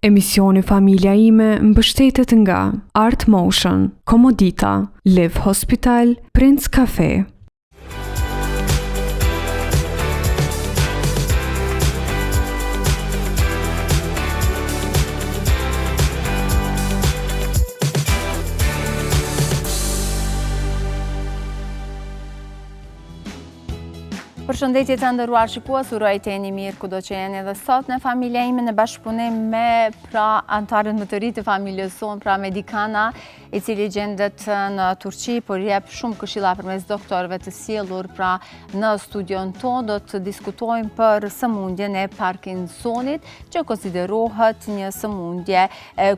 Emisioni Familja ime mbështetet nga Art Motion, Komodita, Live Hospital, Prince Cafe. Përshëndetje të nderuar shikues, uroj të jeni mirë kudo që jeni dhe sot në Familja ime në bashkëpunim me antarët më të ri të familjes sonë, pra Medikana, i cili gjendet në Turqi, por jep shumë këshilla përmes doktorëve të sjellur pra në studion tonë. Do të diskutojmë për sëmundjen e Parkinsonit, që konsiderohet një sëmundje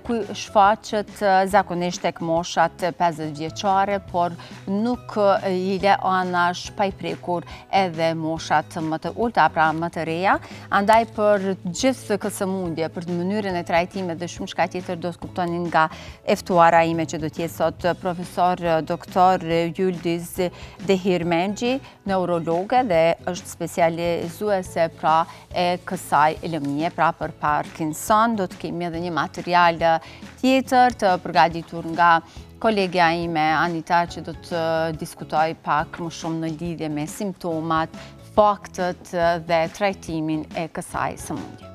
ku shfaqet zakonisht tek moshat 50 vjeçare, por nuk i le anash pa i prekur edhe moshat më të ulta, pra më të reja. Andaj për gjithë këtë sëmundje, për mënyrën e trajtimit dhe shumë shka tjetër do të kuptonin nga eftuara ime që do t'jetë sot profesor doktor Yildiz Dehirmenci, neurologe dhe është specializuese pra e kësaj lëmie, pra për Parkinson. Do të kemi edhe një material tjetër të përgatitur nga kolegja ime Anita, që do të diskutoj pak më shumë në lidhje me simptomat, faktët dhe trajtimin e kësaj sëmundje.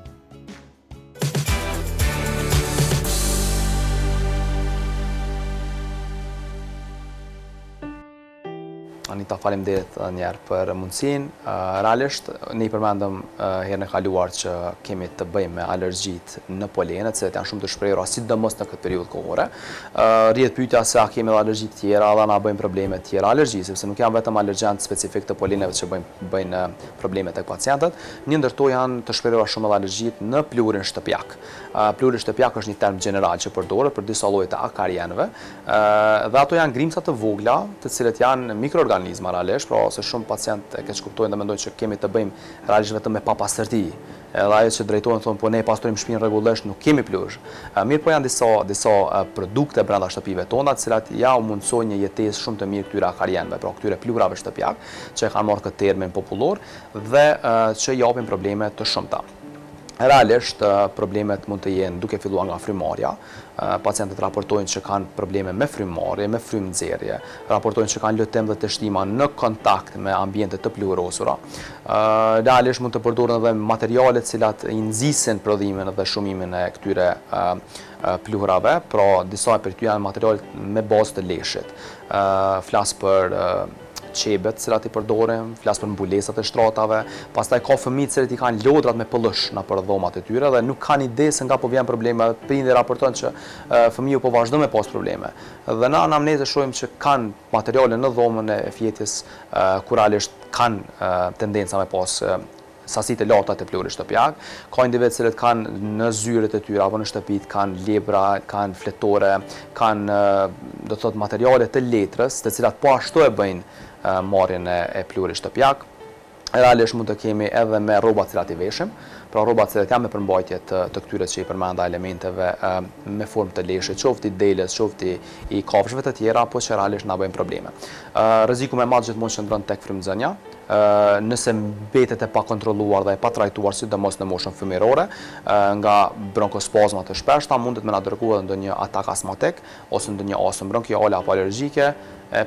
Anita, faleminderit njerë për mundësin. Realisht, ne i përmendëm herën e kaluar që kemi të bëjmë me alergjit në polenet, se janë shumë të shprehura, sidomos në këtë periudhë kohore. Rrihet pyetja se a kemi edhe alergji të tjera, dhe na bëjmë probleme të tjera alergji, sepse nuk janë vetëm alergjent specifik të poleneve që bëjnë probleme tek pacientët. Një ndër to janë të shprehura shumë edhe alergjit në pluhurin shtëpiak. Pluhuri shtëpiak është një term general që përdoret për disa lloje të akarienëve, dhe ato janë grimca të vogla, të cilët janë mikroorganizma realisht, pra se shumë pacientë e keq kuptojnë dhe mendojnë që kemi të bëjmë realisht vetëm me papastërti. Edhe ajo që drejtohen thonë po ne pastrojmë shtëpinë rregullisht, nuk kemi pluhur. Mirë po janë disa produkte brenda shtëpive tona, të cilat ja u mundsojnë një jetesë shumë të mirë këtyre akarienëve, pra këtyre pluhurave shtëpiak, që kanë marrë këtë termin popullor dhe që japin probleme të shumta. Realisht, problemet mund të jenë duke filluar nga frymarrja. Pacientët raportojnë që kanë probleme me frymarrje, me frymënxerrje, raportojnë që kanë lëtim dhe të shtima në kontakt me ambiente të pluhurosura. Realisht mund të përdoren edhe materiale të cilat i nxisin prodhimin dhe shumimin e këtyre pluhurave, pra disa për ty janë materiale me bazë të leshit. Flas për qebet cilat i përdorim, flas për mbulesat e shtratave, pastaj ka fëmijë që i kanë lodrat me pëllësh në për dhomat e tyre dhe nuk kanë ide se nga po vjen probleme, prindërit raportojnë që fëmiu po vazhdon me pas probleme. Dhe në anamnezë shohim që kanë materiale në dhomën e fjetjes ku realisht kanë tendenca me pas sasitë e larta të pluhurit shtëpiak. Ka individ që kanë në zyret e tyre apo në shtëpit kanë lebra, kanë fletore, kanë do të thotë materiale të letrës, të cilat po ashtu e bëjnë marrjen e pluhurit shtëpiak. Realisht mund të kemi edhe me rroba të cilat i veshim, pra rroba të cilat janë me përmbajtje të këtyre që i përmenda elementeve me formë të leshit, qoftë i deles, qoftë i kafshëve të tjera, apo që realisht na bëjnë probleme. Rreziku më i madh gjithmonë qëndron tek frymëzënia. Nëse mbetet e pa kontrolluar dhe e pa trajtuar, sidomos në moshën fëmijërore, nga bronkospazma të shpeshta, mundet me na dërguar ndonjë atak astmatik ose ndonjë astmë bronkiale apo alergjike,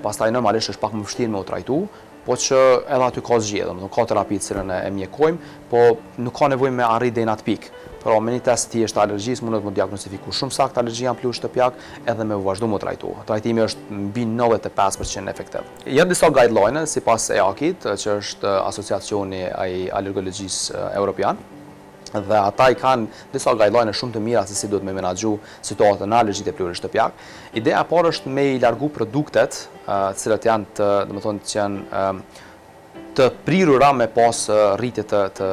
pastaj normalisht është pak më vështirë me u trajtu, po që edhe aty ka zgjedhje, domethënë ka terapi të cilën e mjekojmë, po nuk ka nevojë me arrit deri në atë pikë. Pra me një test thjesht alergjisë mundet të diagnostifiku shumë saktë alergjia në pluhur shtëpiak edhe me vazhdu më trajtu. Trajtimi është mbi 95% efektiv. Janë disa guideline sipas EAC-it, që është asociacioni i alergologjisë europian. Dhe ata i kanë disa guideline shumë të mira se si duhet me menaxhu situatën e alergjisë të pluhurit shtëpiak. Ideja e parë është me i largu produktet, të cilat janë të, domethënë që janë të prirura me pas rritje të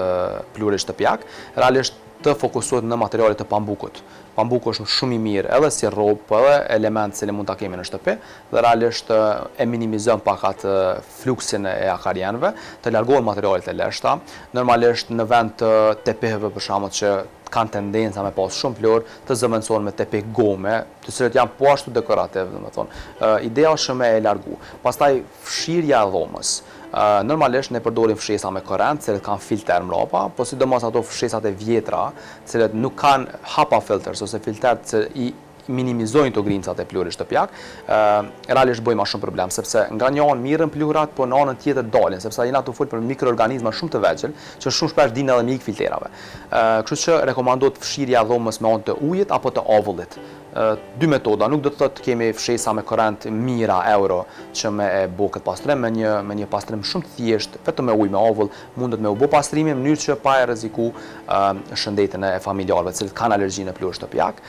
pluhurit shtëpiak, realisht të fokusohet në materialet të pambukut. Pambuku është shumë i mirë edhe si rrobë, po edhe element që mund ta kemi në shtëpi, dhe realisht e minimizon pak atë fluksin e akarienëve, të largohen materialet e leshta. Normalisht në vend të tepihëve për shembull që kanë tendenca me pas shumë pluhur, të zëvendësohen me tepih gome, të cilët janë po ashtu dekorativ, domethënë. Ideja është me e largu. Pastaj fshirja e dhomës. Normalisht ne përdorim fshesa me korrent, të cilët kanë filter mbrapa, po sidomos ato fshesat e vjetra, të cilët nuk kanë HEPA filters ose filtert që i minimizojnë të grimcat e pluhurit shtëpiak, realisht bëjmë ma shumë problem, sepse nga një anë mirën pluhurat, po në anën tjetër dalin, sepse jena të folë për mikroorganizma shumë të vegjël, që shumë shpesh dinë edhe me ikë filterave. Kështu që rekomandohet fshirja dhomës me anë të ujit apo të avullit. Dy metoda, nuk do të thotë kemi fshesa me korrent mira euro që me e bo këtë pastrim, me një pastrim shumë të thjesht, vetëm me ujë me avull, mundet me u bo pastrimi në mënyrë që pa e rreziku shëndetin e familjarëve, të cilët kanë alergji në pluhur shtëpiak.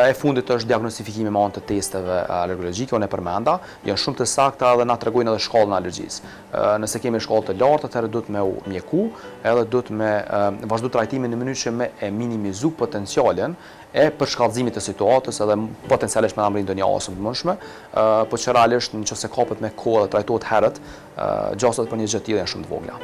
E fundit është diagnostifikimi me anë të testeve alergologjike, unë e përmenda, janë shumë të sakta dhe na tregojnë edhe shkallën e alergjisë. Nëse kemi shkallë të lartë, atëherë duhet me u mjeku, edhe duhet me vazhdu trajtimin në mënyrë që me e minimizu potencialin e përshkallëzimit të situatës edhe potencialisht me amrin ndonjë asëm të mundshme, po që realisht nëse kapet me kohë dhe trajtohet herët, gjasat për një gjë të tillë janë shumë të vogla.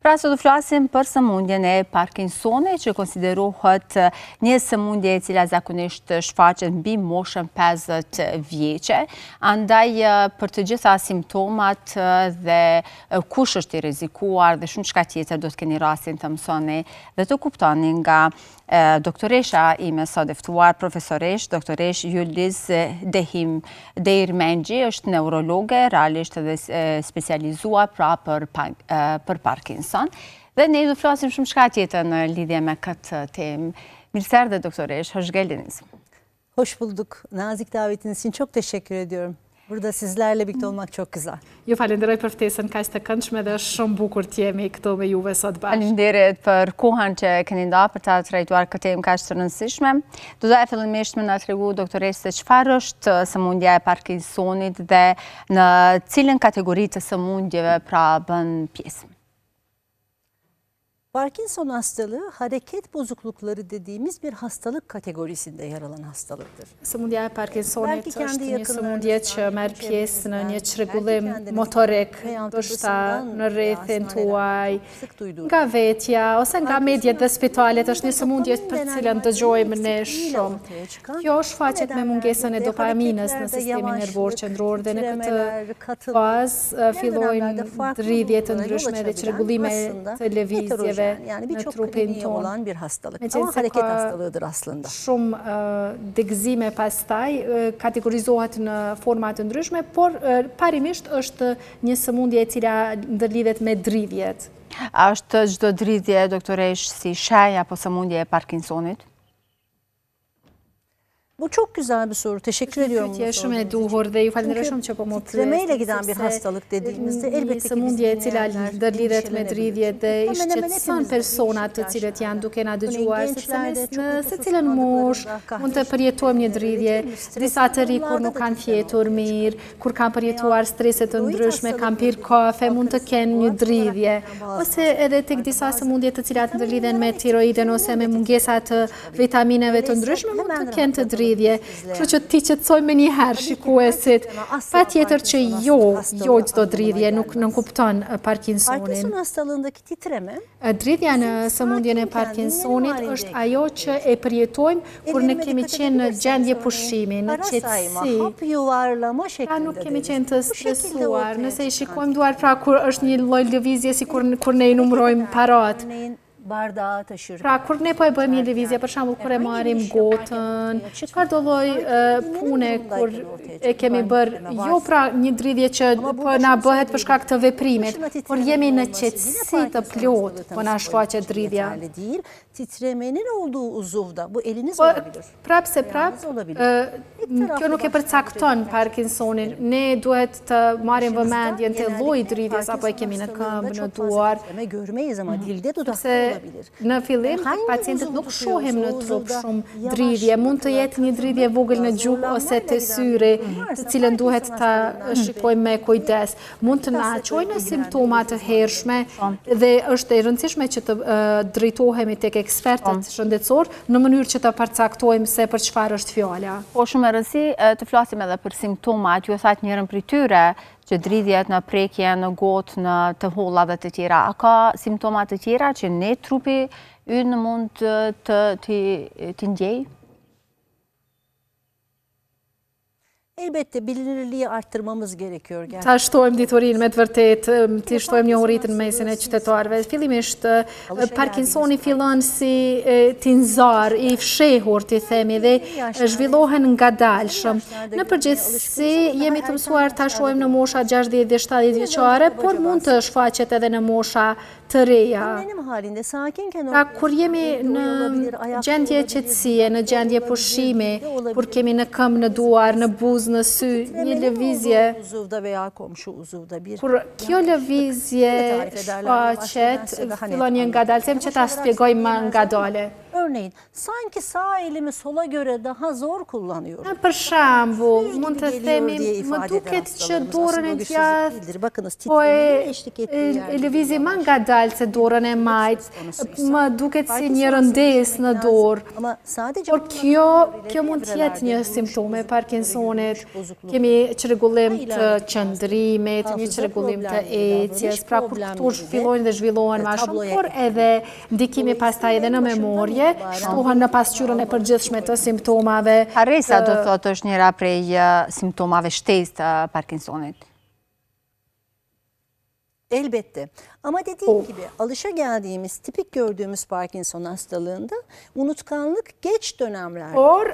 Pra sot do flasim për sëmundjen e Parkinsonit, që konsiderohet një sëmundje e cila zakonisht shfaqet mbi moshën 50 vjeçe. Andaj për të gjitha simptomat dhe kush është i rrezikuar dhe shumë çka tjetër do të keni rastin të mësoni dhe të kuptoni nga doktoresha ime sot e ftuar, profesoresh, doktoresh Yuldiz Deirmengji, është neurologe, realisht edhe specializuar pra për Parkinson. Dhe ne do flasim shumë çka tjetër në lidhje me këtë temë. Mirëserdhe doktoresh, hoş geldiniz. Hoş bulduk. Nazik davetiniz için çok teşekkür ediyorum. Burada sizlerle birlikte olmak çok güzel. Ju falenderoj për ftesën kaq të këndshme dhe është shumë bukur të jemi këtu me juve sot bashkë. Faleminderit për kohën që keni ndarë për ta trajtuar këtë temë kaq të rëndësishme. Do doja fillimisht me na tregu doktoresë se çfarë është sëmundja e Parkinsonit dhe në cilën kategori të sëmundjeve pra bën pjesë. Parkinson hastalığı hareket bozuklukları dediğimiz bir hastalık kategorisinde yer alan hastalıktır. Sëmundja e Parkinsonit është një sëmundje që merr pjesë në një çrregullim motorik, ndoshta në rrethin tuaj, nga vetja ose nga mediat dhe spitalet. Është një sëmundje për të cilën dëgjojmë ne shumë. Kjo shfaqet me mungesën e dopaminës në sistemin nervor qendror dhe në këtë fazë fillojnë rrjedhje të ndryshme dhe çrregullime të lëvizjeve yani birçok kliniği olan bir hastalık. Ama hareket hastalığıdır aslında. Shumë degëzime pastaj kategorizohet në forma të ndryshme, por parimisht është një sëmundje e cila ndërlidhet me dridhjet. A është çdo dridhje doktoresh si shenjë apo sëmundje e Parkinsonit? Bu çok güzel bir soru. Teşekkür ediyorum. Shumë e duhur dhe ju falenderoj shumë që po më pyet. Titremeyle giden bir hastalık dediğimizde elbette ki sëmundje e cila ndërlidhet me dridhje dhe i shqetëson personat të cilët janë duke na dëgjuar, sepse në secilën moshë mund të përjetojmë një dridhje. Disa të ri kur nuk kanë fjetur mirë, kur kanë përjetuar strese të ndryshme, kanë pirë kafe, mund të kenë një dridhje. Ose edhe tek disa sëmundje të cilat ndërlidhen me tiroiden ose me mungesa të vitamineve të ndryshme, mund të kenë të dridhje. Kështu që ti qetësoj me një herë shikuesit, patjetër që jo çdo dridhje nuk nënkupton Parkinsonin. Parkinson hastalığındaki titreme, dridhja në sëmundjen e Parkinsonit është ajo që e përjetojmë kur ne kemi qenë në gjendje pushimi, në qetësi. hap yuvarlama Pra şeklinde. nuk kemi qenë të stresuar, nëse i shikojmë duar pra kur është një lloj lëvizje si kur ne i numërojmë parat. Bardağı taşır. Pra, kur ne po e bëjmë një lëvizje, për shembull kur e marrim gotën, çfarëdo lloj pune kur e kemi bërë, jo pra një dridhje që po na bëhet për shkak të veprimit, por jemi në qetësi të plotë, po na shfaqet dridhja. Titremenin olduğu uzuvda, bu eliniz olabilir. Prap se prap, kjo nuk e përcakton Parkinsonin. Ne duhet të marrim vëmendjen te lloji i dridhjes apo e kemi në këmbë, në duar. Görmeyiz ama dilde dudakta Se në fillim pacientët nuk shohim në trup shumë dridhje, mund të jetë një dridhje vogël në gjuhë ose te syri, të cilën duhet ta shikojmë me kujdes. Mund të na çojnë simptoma të hershme dhe është e rëndësishme që të drejtohemi tek ekspertët shëndetësor në mënyrë që të përcaktojmë se për çfarë është fjala. Po shumë e rëndësi të flasim edhe për simptomat, ju e thatë njërën prej tyre që dridhjet në prekje, në gotë, në të holla dhe të tjera. A ka simptomat të tjera që ne trupi ynë mund të ndjej? Elbette bilinirliği arttırmamız gerekiyor. Ta shtojmë diturinë me të vërtetë, të shtojmë njohurinë në mesin e qytetarëve. Fillimisht Parkinsoni fillon si tinzar i fshehur, ti themi, dhe zhvillohen ngadalshëm. Në përgjithësi jemi të mësuar ta shohim në mosha 60 dhe 70 vjeçare, por mund të shfaqet edhe në mosha të reja. Pra kur jemi në gjendje qetësie, në gjendje pushimi, kur kemi në këmbë, në duar, në buzë, në sy, një lëvizje, kur kjo lëvizje shfaqet, fillon një ngadalësim që ta shpjegoj më ngadale. Örneğin, sanki sağ elimi sola göre daha zor kullanıyorum. Për shembull, mund të themi, më duket që dorën e djathtë po e lëvizi më ngadalë se dorën e majtë, më duket si një rëndesë në dorë. Por kjo mund të jetë një simptom e Parkinsonit. Kemi çrregullim të qëndrimit, një çrregullim të ecjes, pra kur këto fillojnë dhe zhvillohen më shumë, por edhe ndikimi pastaj edhe në memorje, shtohen në pasqyrën e përgjithshme të simptomave. Harresa do thotë është njëra prej simptomave shtesë të Parkinsonit. Elbette. Ama dediğim gibi alışageldiğimiz, tipik gördüğümüz Parkinson hastalığında unutkanlık geç dönemlerde. Por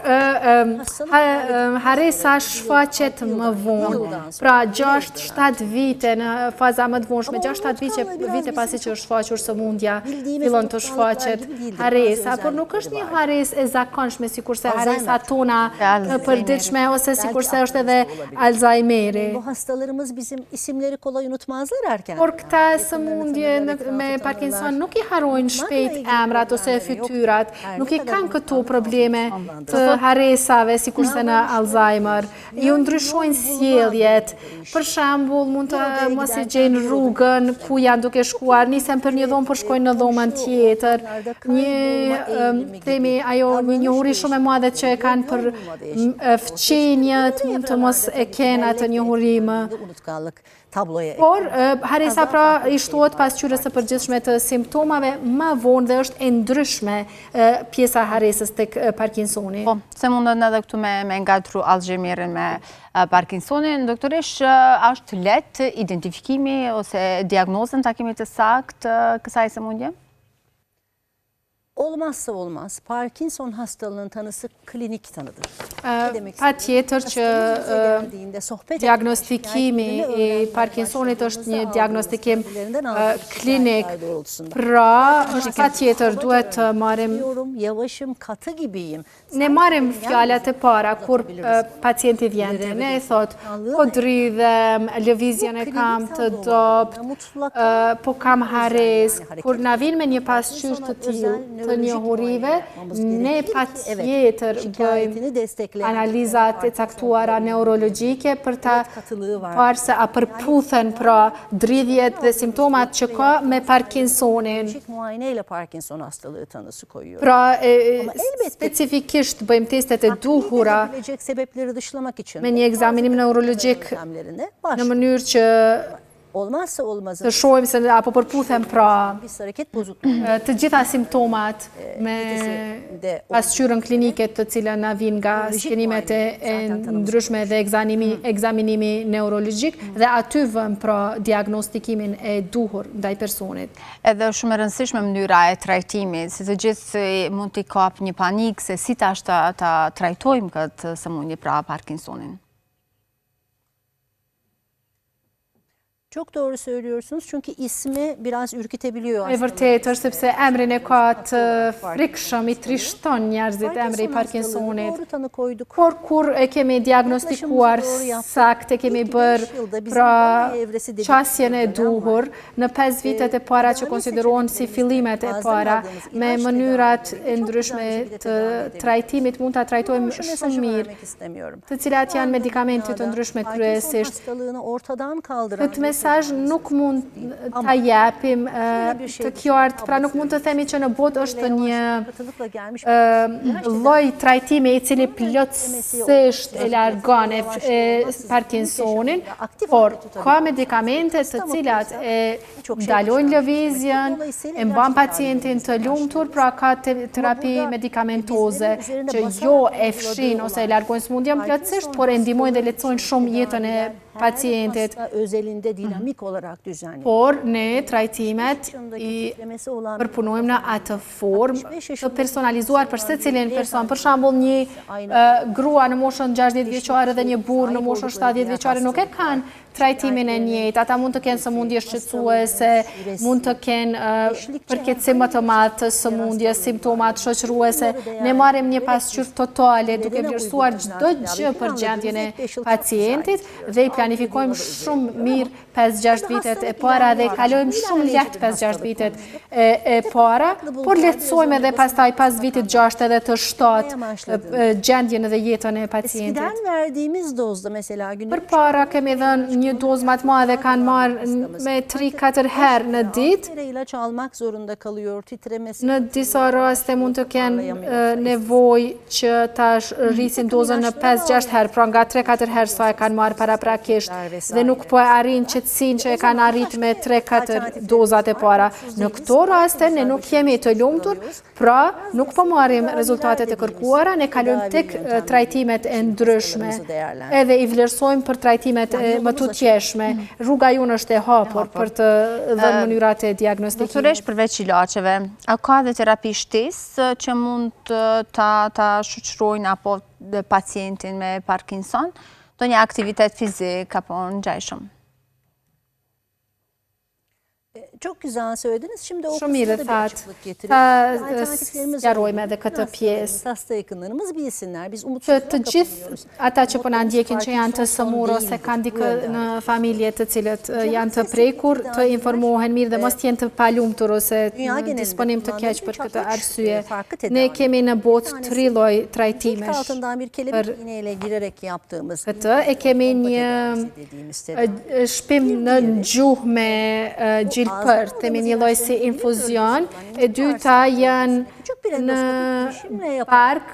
harresa shfaqet më vonë. Pra 6-7 vite në faza më të vonshme, 6-7 vite pasi që është shfaqur sëmundja, fillon të shfaqet harresa, por nuk është një harresë e zakonshme sikurse harresa tona të përditshme ose sikurse është edhe Alzheimeri. Bu hastalarımız bizim isimleri kolay unutmazlar erken. Por këta sëmundje me Parkinson nuk i harrojnë shpejt emrat ose fytyrat, nuk i kanë këto probleme të harresave sikurse në Alzheimer. Ju ndryshojnë sjelljet. Për shembull, mund të mos e gjejnë rrugën ku janë duke shkuar, nisen për një dhomë por shkojnë në dhomën tjetër. Themi ajo një njohuri shumë e madhe që e kanë për fqenjët, mund të mos e kenë atë njohurim. Por harresa pra i shtohet pasqyrës së përgjithshme të simptomave më vonë dhe është e ndryshme pjesa harresës tek Parkinsoni. Po, se mundën edhe këtu me ngatru Alzheimerin me Parkinsonin, doktoresh, është lehtë identifikimi ose diagnozën takimit të saktë kësaj sëmundje? Olmazsa olmaz. Parkinson hastalığının tanısı klinik tanıdır. Pa tjetër që diagnostikimi i Parkinsonit është një diagnostikim klinik. Pra, është pa tjetër duhet të marim... Yavaşım, katı gibiyim. Ne marim fjallat e para kur pacienti vjente. Ne e thot, po dridhem, lëvizjen e kam të dopt, po kam harres. Kur na vin me një pasqyrë të tillë, të njohurive, ne pa tjetër bëjmë analizat e caktuara neurologjike për ta parë se a përputhen pra dridhjet dhe simptomat që ka me Parkinsonin. Muayeneyle Parkinson hastalığı tanısı koyuyor. Pra specifikisht bëjmë testet e duhura me një ekzaminim neurologjik në mënyrë që olmazsa olmazı të shohim se apo përputhen pra të gjitha simptomat me pasqyrën klinike të cilën na vijnë nga skenimet e ndryshme dhe ekzaminimi neurologjik dhe aty vëm pra diagnostikimin e duhur ndaj personit. Edhe shumë e rëndësishme mënyra e trajtimit, si të gjithë mund t'i kap një panik se si tash ta trajtojmë këtë sëmundje pra Parkinsonin. Çok doğru söylüyorsunuz çünkü ismi biraz ürkütebiliyor aslında. E vërtet është sepse emrin e ka të frikshëm, i trishton njerëzit emri i Parkinsonit. Por kur e kemi diagnostikuar saktë, kemi bërë pra qasjen e duhur në 5 vitet e para që konsiderohen si fillimet e para, me mënyrat e ndryshme të trajtimit mund ta trajtojmë shumë mirë, të cilat janë medikamente të ndryshme kryesisht. mesazh nuk mund ta japim të kjo art, pra nuk mund të themi që në botë është një lloj trajtimi i cili plotësisht e largon Parkinsonin, por ka medikamente të cilat e ndalojnë lëvizjen, e mban pacientin të lumtur, pra ka terapi medikamentoze që jo e fshin ose e largojnë sëmundjen plotësisht, por e ndihmojnë dhe lehtësojnë shumë jetën e pacientit. Özelinde dinamik olarak düzenli. Por ne trajtimet i përpunojmë në atë formë të personalizuar për secilin person. Për shembull, një grua në moshën 60 vjeçare dhe një burr në moshën 70 vjeçare nuk e kanë trajtimin e njëjtë. Ata mund të kenë sëmundje shqetësuese, mund të kenë përkeqësim më të madh të sëmundjes, simptomat shoqëruese. Ne marrim një pasqyrë totale duke vlerësuar çdo gjë për gjendjen e pacientit dhe i planifikojmë shumë mirë 5-6 vitet e para dhe kalojmë shumë lehtë 5-6 vitet e para, por lehtësojmë edhe pastaj pas vitit 6 edhe të 7 gjendjen dhe jetën e pacientit. Eskiden verdiğimiz dozda mesela günde Përpara kemi dhënë një dozë më të madhe, kanë marrë me 3-4 herë në ditë. ilaç almak zorunda kalıyor, titremesi. Në disa raste mund të kenë nevojë që ta rrisin dozën në 5-6 herë, pra nga 3-4 herë sa e kanë marrë paraprakisht dhe nuk po e arrin qetësinë që e kanë arrit me 3-4 dozat e para. Në këto raste ne nuk jemi të lumtur, pra nuk po marrim rezultatet e kërkuara, ne kalojmë tek trajtimet e ndryshme. Edhe i vlerësojmë për trajtimet më të tjeshme. Rruga jonë është e hapur për të dhënë mënyrat e diagnostikimit. Doktoresh, përveç ilaçeve, a ka dhe terapi shtesë që mund ta shoqërojnë apo pacientin me Parkinson? Do një aktivitet fizik apo ngjajshëm? Çok güzel söylediniz. Şimdi o Shumë mirë kısmı da bir thatë. açıklık getirip Ta sqarojmë edhe këtë pjesë. hasta yakınlarımız bilsinler. Biz Që umutsuzluğa të gjithë ata që po na ndjekin që janë të sëmurë ose kanë dikë në familje të cilët janë të prekur, të informohen mirë dhe mos të jenë të palumtur ose disponim të keq për këtë arsye. Ne kemi në botë 3 lloj İlk trajtimesh. altından bir kelebek iğneyle girerek yaptığımız Këtë e kemi një dediğimiz tedavi. shpim në gjuhë me gjilpër, themi një lloj si infuzion. E dyta janë në park,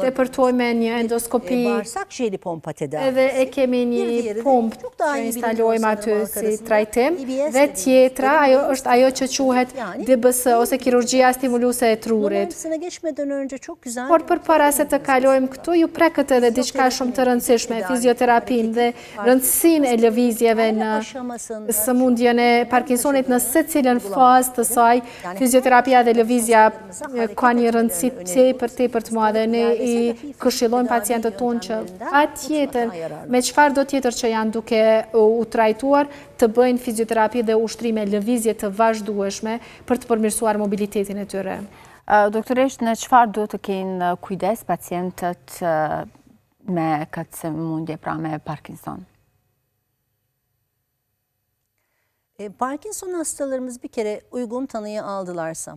depërtojmë një endoskopi, Bağırsak jeli pompa tedavisi. edhe e kemi një pumpë që instalojmë aty si trajtim, dhe tjetra është ajo që quhet DBS ose kirurgjia stimuluese e trurit. Bunların geçmeden önce çok güzel. Por përpara se të kalojmë këtu, ju prekët edhe diçka shumë të rëndësishme, fizioterapin dhe rëndësinë e lëvizjeve në sëmundjen e Parkinsonit në secilën fazë të saj. Fizioterapia dhe lëvizja ka një rëndësi tepër të madhe. Ne i këshillojmë pacientët tonë që patjetër me çfarë do tjetër që janë duke u trajtuar të bëjnë fizioterapi dhe ushtrime lëvizje të vazhdueshme për të përmirësuar mobilitetin e tyre. Doktoresh, në çfarë duhet të kenë kujdes pacientët me këtë sëmundje, pra me Parkinson? Parkinson hastalarımız bir kere uygun tanıyı aldılarsa,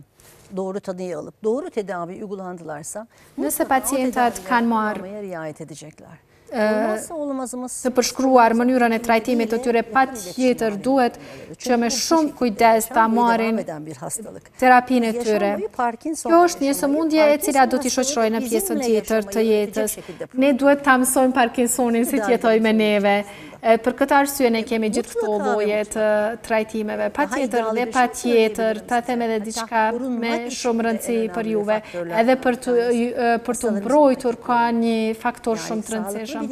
doğru tanıyı alıp doğru tedavi uygulandılarsa Nëse pacientat kanë marrë riayet edecekler. Olmazsa olmazımız të përshkruar mënyrën e trajtimit të tyre, patjetër duhet që me shumë kujdes ta marrin bir hastalık. terapinë e tyre. Parkinson Kjo është një sëmundje e cila do t'i shoqërojë në pjesën tjetër të jetës. Ne duhet ta mësojmë Parkinsonin si t'jetojë me neve. Për këtë arsye ne kemi gjithë këto lloje të trajtimeve. Patjetër dhe patjetër, ta them edhe diçka me shumë rëndësi për juve. Edhe për të mbrojtur ka një faktor shumë të rëndësishëm.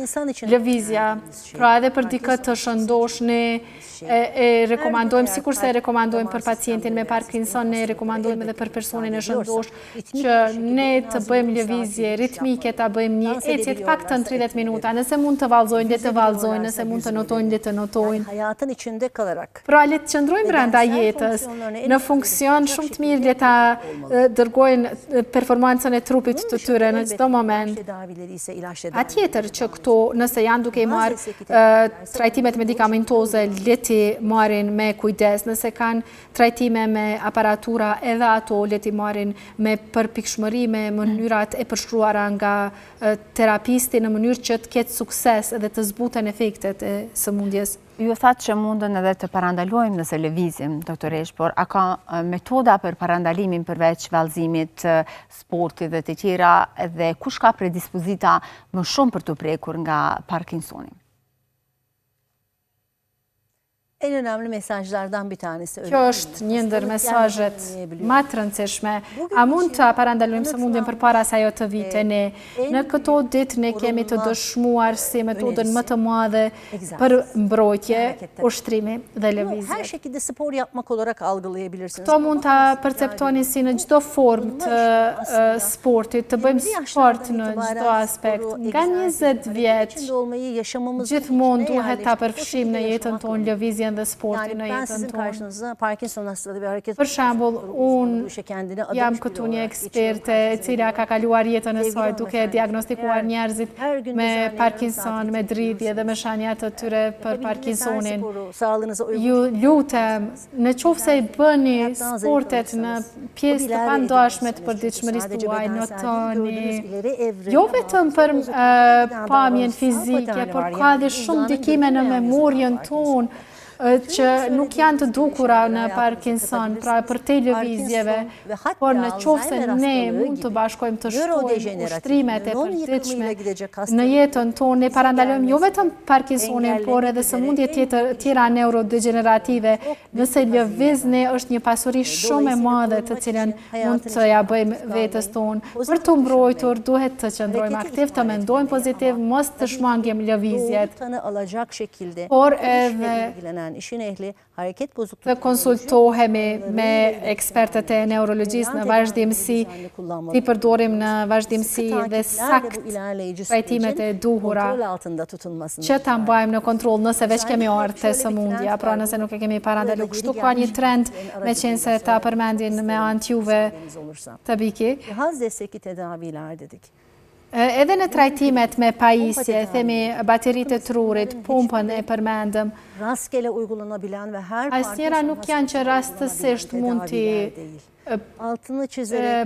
Lëvizja. Pra edhe për dikë të shëndosh ne e rekomandojmë, sikur se e rekomandojmë për pacientin me Parkinson, ne e rekomandojmë edhe për personin e shëndosh që ne të bëjmë lëvizje ritmike, ta bëjmë një ecje të paktën 30 minuta. Nëse mund të vallëzojnë, le të vallëzojnë, nëse mund të notojnë, le të notojnë. Hayatın içinde kalarak. Pra le të qëndrojmë brenda jetës, në funksion shumë të mirë le ta dërgojnë performancën e trupit të tyre në çdo moment. Patjetër që këto, nëse janë duke i marrë trajtimet medikamentoze, le t'i marrin me kujdes. Nëse kanë trajtime me aparatura, edhe ato le t'i marrin me përpikshmëri, me mënyrat e përshkruara nga terapisti në mënyrë që të ketë sukses dhe të zbuten efektet e sëmundjes. Ju thatë që mundën edhe të parandalojmë nëse lëvizim, doktoresh, por a ka metoda për parandalimin përveç vallëzimit, sportit dhe të tjera, dhe kush ka predispozita më shumë për të prekur nga Parkinsoni? En önemli mesajlardan bir tanesi. Kjo është një ndër mesazhet më të rëndësishme. A mund të parandalojmë sëmundjen përpara se ajo të vite ne? Në këto ditë ne kemi të dëshmuar si metodën më të madhe për mbrojtje, ushtrimi dhe Her lëvizje. şekilde spor yapmak olarak algılayabilirsiniz. Këto mund ta perceptoni si në çdo formë të sportit, të bëjmë sport në çdo aspekt. Nga 20 vjeç İçinde olmayı yaşamımızın gjithmonë içine duhet ta yerleştirip o përfshim në şekilde jetën yaşamak tonë lëvizjen dhe sportin në Yani ben jetën sizin tonë. karşınızda Parkinson hastalığı ve hareket Për shembull, unë kendine adamış jam biri këtu një olarak eksperte e cila ka kaluar jetën e saj duke diagnostikuar njerëzit me Parkinson, me dridhje dhe me shenjat të tyre për Parkinsonin. Sağlığınıza uygun. Ju lutem, në qoftë se i bëni sportet në pjesë të pandashme të përditshmërisë tuaj, notoni, jo vetëm për pamjen fizike, por ka dhe shumë ndikime në memorien tonë që nuk janë të dukura në Parkinson, pra për te lëvizjeve, por në qoftë se ne mund të bashkojmë të shtojmë ushtrimet e përditshme në jetën tonë, ne parandalojmë jo vetëm Parkinsonin, por edhe sëmundje tjera neurodegenerative. Nëse lëvizni është një pasuri shumë e madhe të cilën mund të ja bëjmë vetës tonë. Për të mbrojtur, duhet të qëndrojmë aktiv, të mendojmë pozitiv, mos të shmangim lëvizjet. Por edhe të konsultohemi me ekspertët e neurologjisë në vazhdimsi, t'i përdorim në vazhdimsi dhe sakt trajtimet e duhura që ta mbajmë në kontroll nëse veç kemi ardhur te sëmundja, pra nëse nuk e kemi parandaluar. Kështu ka një trend me qenë se ta përmendin me anë juve të biki. Edhe në trajtimet me pajisje, themi bateritë e trurit, pumpën e përmendëm, asnjëra nuk janë që rastësisht mund t'i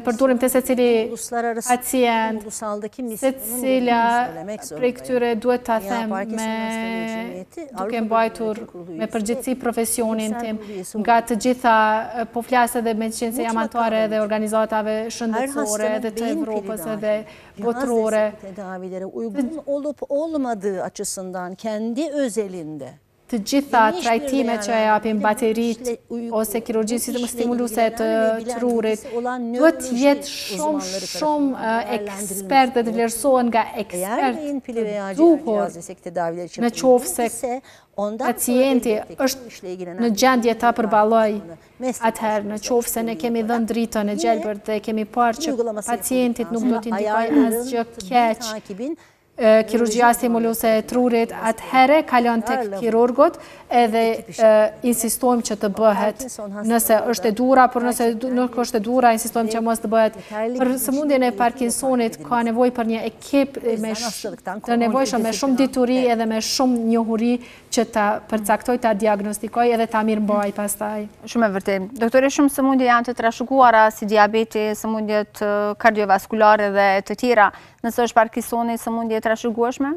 përdorim të secili pacient, secila prej këtyre duhet ta them duke mbajtur me përgjithësi profesionin tim, nga të gjitha, po flas edhe me qenë se jam anëtare dhe organizatave shëndetësore dhe të Evropës edhe botërore. Olup olmadığı açısından kendi özelinde Të gjitha trajtimet që japim baterit ose kirurgjisë stimuluse të trurit duhet jetë shumë ekspert dhe të vlerësohen nga ekspert të duhur në qoftë se pacienti është në gjendje ta përballoj. Atëherë në qoftë se ne kemi dhënë dritën e gjelbërt dhe kemi parë që pacientit nuk do t'i ndikojë asgjë keq kirurgjia stimuluse e trurit, atëherë kalon tek kirurgut edhe insistojmë që të bëhet. Nëse është e dura, por nëse nuk është e dura, insistojmë që mos të bëhet. Për sëmundjen e Parkinsonit ka nevojë për një ekip të nevojshëm me shumë dituri edhe me shumë njohuri që ta përcaktoj, ta diagnostikoj edhe ta mirëmbaj pastaj. Shumë e vërtet. Doktore, shumë sëmundje janë të trashëguara si diabeti, sëmundjet kardiovaskulare dhe të tjera. Nëse është Parkinsoni, sëmundje trashëgueshme?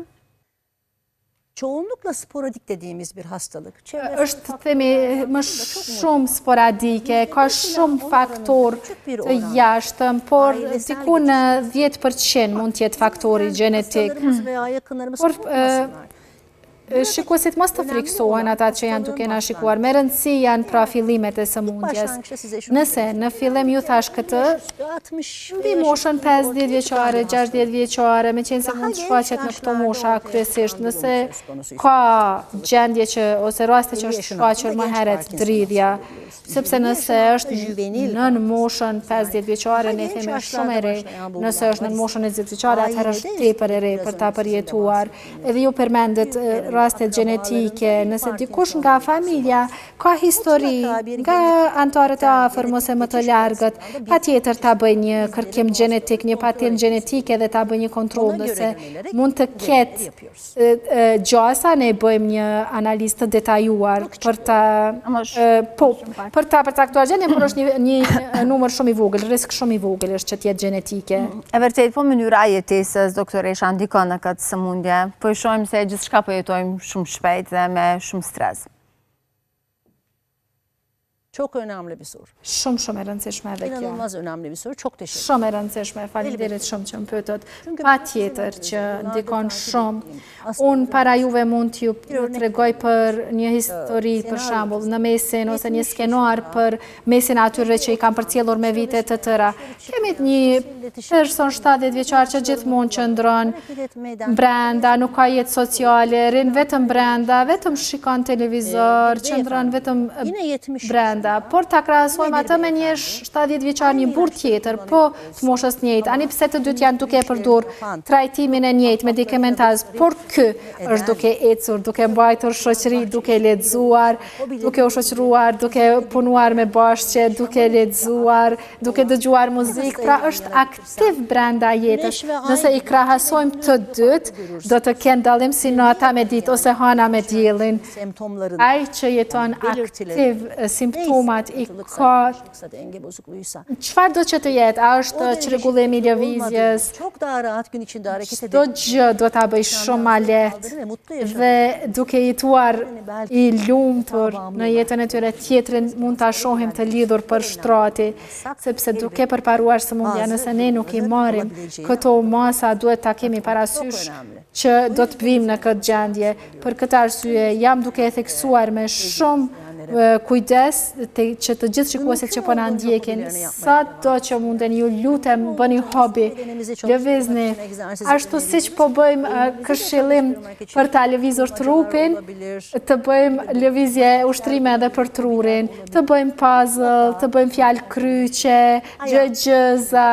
Çoğunlukla sporadik dediğimiz bir hastalık. Është themi më shumë sporadike, ka shumë faktor të jashtëm, por diku në 10% mund të jetë faktori gjenetik. Por shikuesit mos të friksohen ata që janë duke na shikuar. Me rëndësi janë pra fillimet e sëmundjes. Nëse në fillim ju thash këtë, mbi moshën 50 vjeçare, 60 vjeçare, me qenë se mund të shfaqet në këto mosha kryesisht. Nëse ka gjendje që ose raste që është shfaqur më herët dridhja, sepse nëse është nën moshën 50 vjeçare, ne themi shumë e re. Nëse është nën moshën 20 vjeçare, atëherë është tepër e re për ta përjetuar. Edhe ju përmendet rastet gjenetike, nëse dikush nga familja ka histori, nga anëtarët e afër ose më të largët, patjetër ta bëj një kërkim gjenetik, një patjen gjenetike dhe ta bëj një kontroll, nëse mund të ketë gjasa, ne bëjmë një analizë të detajuar për ta për ta përcaktuar gjendjen, por është një numër shumë i vogël, risk shumë i vogël është që të jetë gjenetike. E vërtet, po mënyra e jetesës, doktoresha, ndikon në këtë sëmundje. Po i shohim se gjithçka po jetojmë jetojmë shumë shpejt dhe me shumë stres. Çok önemli bir soru. Shumë e rëndësishme edhe kjo. İnanılmaz önemli bir soru. Çok teşekkür ederim. Shumë e rëndësishme, faleminderit shumë që më pyetët. Patjetër që ndikon shumë. Unë para juve mund t'ju tregoj për një histori, për shembull, në mesin ose një skenuar për mesin atyre që i kam përcjellur me vite të tëra. Kemi një person 70 vjeçar që gjithmonë qëndron brenda, nuk ka jetë sociale, rin vetëm brenda, vetëm shikon televizor, qëndron vetëm brenda. Por ta krahasojmë atë me një 70 vjeçar, një burr tjetër, po të moshës njëjtë, ani pse të dytë janë duke përdor trajtimin e njëjtë medikamentaz, por ky është duke ecur, duke mbajtur shoqëri, duke lexuar, duke u shoqëruar, duke punuar me bashkë, duke lexuar, duke dëgjuar muzikë, pra është aktiv brenda jetës. Nëse i krahasojmë të dytë, do të kenë dallim si nata me ditë ose hana me diellin. Ai që jeton aktiv, simptomat i ka çfarë do që të jetë, a është çrregullimi i lëvizjes, çdo gjë do ta bëj shumë ma lehtë dhe duke jetuar i lumtur në jetën e tyre. Tjetrin mund ta shohim të lidhur për shtrati, sepse duke përparuar sëmundja, nëse ne nuk i marrim këto masa, duhet ta kemi parasysh që do të vim në këtë gjendje. Për këtë arsye jam duke e theksuar me shumë kujdes që të gjithë shikuesit që po na ndjekin, sa do që munden, ju lutem, bëni hobi, lëvizni, ashtu siç po bëjmë këshillim për ta lëvizur trupin, të bëjmë lëvizje ushtrime edhe për trurin, të bëjmë puzzle, të bëjmë fjalë kryqe, gjëza,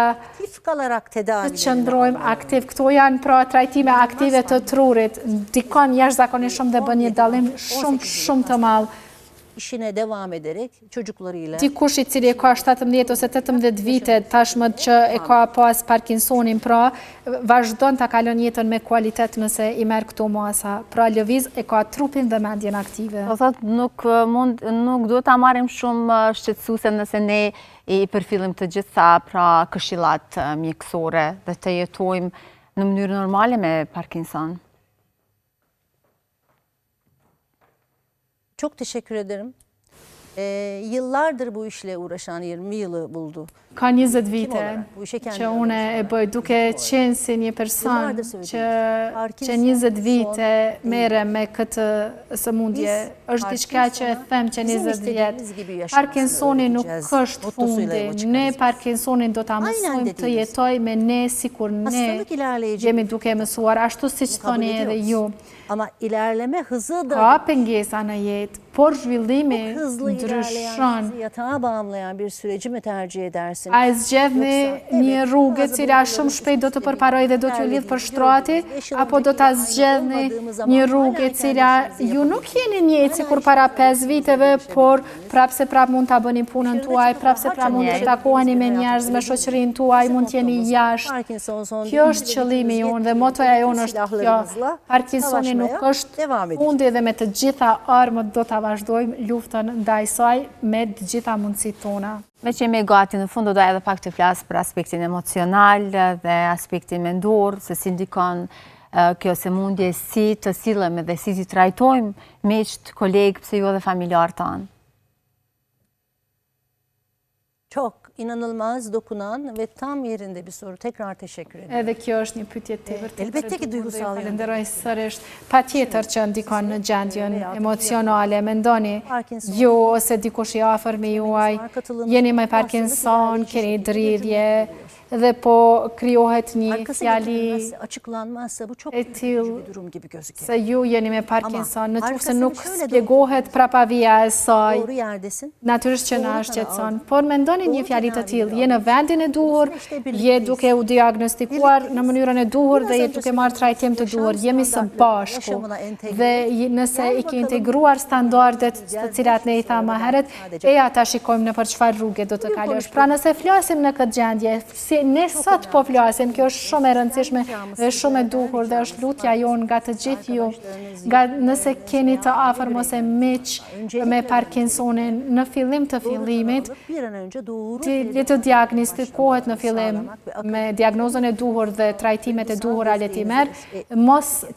të qëndrojmë aktiv. Këto janë pra trajtime aktive të trurit, ndikon jashtëzakonisht shumë dhe bën një dallim shumë të madh. İşine devam ederek çocuklarıyla. Dikush i cili ka 17 ose 18 vite tashmë që e ka pas Parkinsonin, pra vazhdon ta kalon jetën me kualitet nëse i merr këto masa. Pra lëviz, e ka trupin dhe mendjen aktive. Do thotë nuk duhet ta marrim shumë shqetësuese nëse ne i përfillim të gjitha pra këshillat mjekësore dhe të jetojmë në mënyrë normale me Parkinson. Çok teşekkür ederim. Yıllardır bu işle uğraşan 20 yılı buldu. Ka 20 vite që une e bëj, duke qenë si një person që 20 vite mere me këtë sëmundje. Është diçka që e them që 20 vjetë. Parkinsoni nuk është fundi. Ne Parkinsonin do ta mësojmë të jetoj me ne sikur ne jemi duke mësuar, ashtu siç thoni edhe ju. Ama ilerleme hızı da ka pengesa në jetë, por zhvillimi ndryshon. Yatağa bağımlayan bir süreci mi tercih edersiniz? A e zgjedhni një rrugë cila shumë shpejt do të përparoj dhe do t'ju lidh për shtrati, apo do ta zgjedhni një rrugë cila ju nuk jeni njëjtë sikur para 5 viteve, por prapse prap mund ta bëni punën tuaj, prapse prap mund të takoheni me njerëz, me shoqërinë tuaj, mund t'jeni jashtë. Kjo është qëllimi jonë dhe motoja jonë është kjo. Parkinsoni nuk është fundi dhe me të gjitha armët do ta vazhdojmë luftën ndaj saj me të gjitha mundësitë tona. Me që jemi gati në fund, do edhe pak të flas për aspektin emocional dhe aspektin mendor, se si ndikon kjo sëmundje, si të sillemi dhe si të trajtojmë miqt, kolegë, pse jo dhe familjarë tanë. Çok inanılmaz dokunan ve tam yerinde bir soru. Tekrar teşekkür ederim. Edhe kjo është një pyetje tjetër. Elbette ki duygusal. Falenderoj sërish. Patjetër që ndikon në gjendjen emocionale. Mendoni ju ose dikush i afër me juaj, jeni me Parkinson, keni dridhje, dhe po krijohet një fjali e tillë se ju jeni me Parkinson, në qoftë se nuk spjegohet prapavija e saj, natyrisht që na shqetëson, por mendoni një fjali të tillë, je në vendin e duhur, je duke u diagnostikuar në mënyrën e duhur dhe je duke marrë trajtim të duhur, jemi së bashku dhe nëse i ke integruar standardet të cilat ne i thamë më herët, ta shikojmë në për çfarë rrugë do të kalosh. Pra nëse flasim në këtë gjendje, si si ne sot po flasim, kjo është shumë e rëndësishme dhe shumë e duhur dhe është lutja jonë nga të gjithë ju, nëse keni të afër mos e miq me Parkinsonin në fillim të fillimit, le të diagnostikohet në fillim me diagnozën e duhur dhe trajtimet e duhura le t'i merr,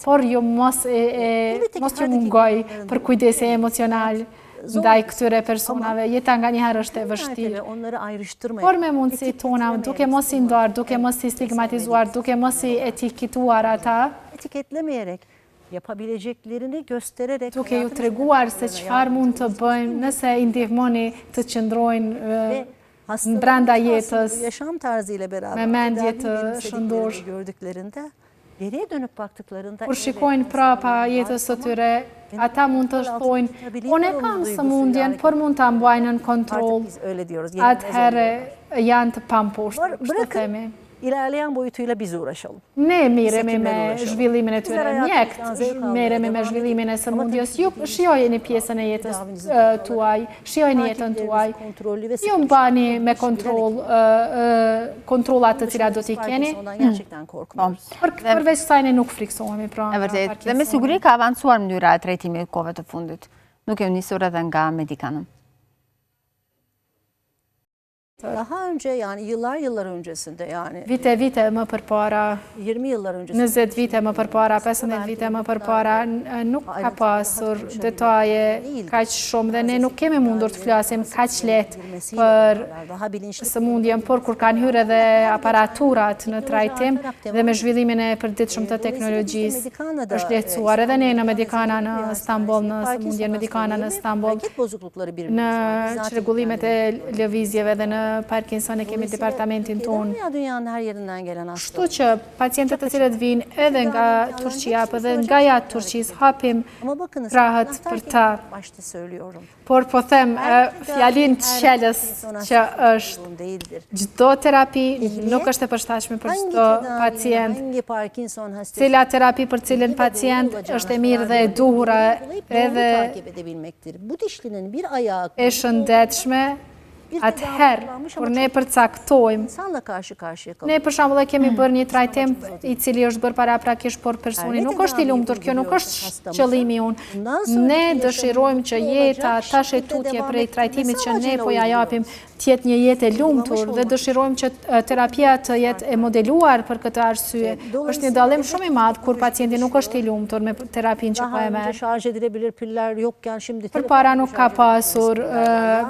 por ju mos ju mungoj për kujdesi emocional ndaj këtyre personave, jeta nga njëherë është e vështirë. Por me mundësi tona, duke mos i ndarë, duke mos i stigmatizuar, duke mos i etikituar ata, etiketlemeyerek, yapabileceklerini göstererek, duke ju treguar se çfarë mund të bëjnë nëse i ndihmoni të qëndrojnë brenda jetës, yaşam tarzıyla beraber me mendje të shëndosh. gördüklerinde geriye dönüp baktıklarında Kur shikojnë prapa jetës së tyre, ata mund të thojnë, unë e kam sëmundjen, por mund ta mbajnë në kontroll. biz öyle diyoruz. Atëherë janë të pamposhtur, kështu themi. İlerleyen boyutuyla biz uğraşalım. Ne miremi me zhvillimin e tyre, mjekt miremi me zhvillimin e sëmundjes, ju shijojeni pjesën e jetës tuaj, shijojeni jetën tuaj, ju mbani me kontrollat të cilat do t'i keni, përveç kësaj ne nuk friksohemi pra. E vërtet, dhe me siguri ka avancuar mënyra e trajtimit kohëve të fundit. Nuk e nisur edhe nga medikanëm. Daha önce yani yıllar öncesinde yani Vite më përpara, 20 yıllar öncesinde 20 vite më përpara, 15 vite më përpara, nuk ka pasur detaje kaq shumë dhe ne nuk kemi mundur të flasim kaq lehtë për sëmundjen, por kur kanë hyrë edhe aparaturat në trajtim dhe me zhvillimin e përditshëm të teknologjisë, është lehtësuar edhe ne në Medicana në Istanbul, në sëmundjen Medicana në Istanbul, në çrregullimet e lëvizjeve dhe në Parkinson e kemi departamentin tonë. Kështu që pacientët të cilët vinë edhe nga Turqia apo dhe nga jashtë Turqisë hapim krahët për ta. Por po them fjalin të shkelës që është çdo terapi nuk është e përshtatshme për çdo pacient. Cila terapi për cilën pacient është e mirë dhe e duhura edhe e shëndetshme. Atëherë, kur ne përcaktojmë, ne për shembull e kemi bërë një trajtim i cili është bërë paraprakisht, por personi nuk është i lumtur, kjo nuk është qëllimi unë. Ne dëshirojmë që jeta, tash e tutje prej trajtimit që ne po ja japim, tjetë një jetë e lumtur dhe dëshirojmë që terapia të jetë e modeluar për këtë arsye. Është një dallim shumë i madh kur pacienti nuk është i lumtur me terapinë që po e merr. Përpara nuk ka pasur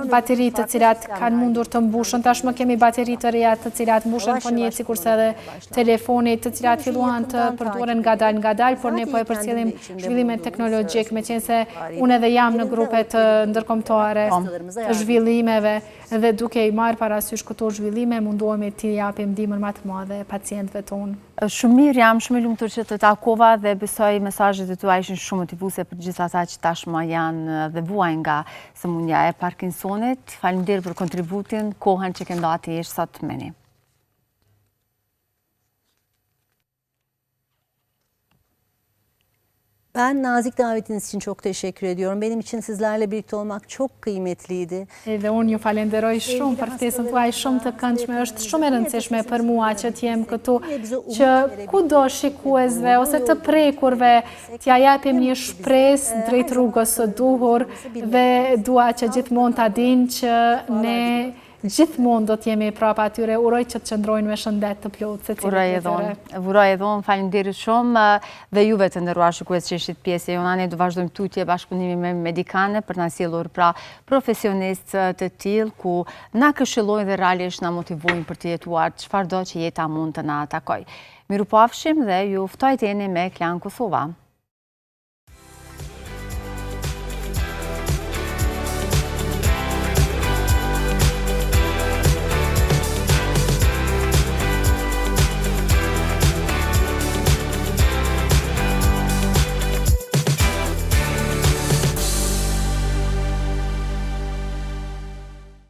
bateri të cilat kanë mundur të mbushën, tashmë kemi bateri të reja të cilat mbushen po njëjtë sikurse edhe telefoni, të cilat filluan të përdoren ngadalë, por ne po e përcjellim zhvillimet teknologjik, meqense unë edhe jam në grupe të ndërkombëtare të zhvillimeve dhe duke i marrë parasysh këto zhvillime, mundohemi t'i japim ndihmën më të madhe pacientëve tonë. Shumë mirë, jam shumë e lumtur që të takova dhe besoj mesazhet e tua ishin shumë motivuese për gjithë ata që tashmë janë dhe vuajnë nga sëmundja e Parkinsonit. Faleminderit për kontributin, kohën që ke ndati sot me ne. Ben nazik davetiniz için çok teşekkür ediyorum. Benim için sizlerle birlikte olmak çok kıymetliydi. Edhe unë ju falenderoj shumë për ftesën tuaj shumë të këndshme. Është shumë e rëndësishme për mua që t'jem këtu, që kudo shikuesve ose të prekurve t'ja japim një shpresë drejt rrugës së duhur dhe dua që gjithmonë ta dinë që ne gjithmonë do t'jemi prapa atyre, uroj që të qëndrojnë me shëndet të plotë. Uroj edhe unë, faleminderit shumë dhe juve të nderuar shikues që ishit pjesë e jona. Ne do vazhdojmë tutje bashkëpunimi me Medicane për na sjellur pra profesionistë të tillë ku na këshillojnë dhe realisht na motivojnë për të jetuar çfarëdo që jeta mund të na takojë. Mirupafshim dhe ju ftoj të jeni me Klan Kosova.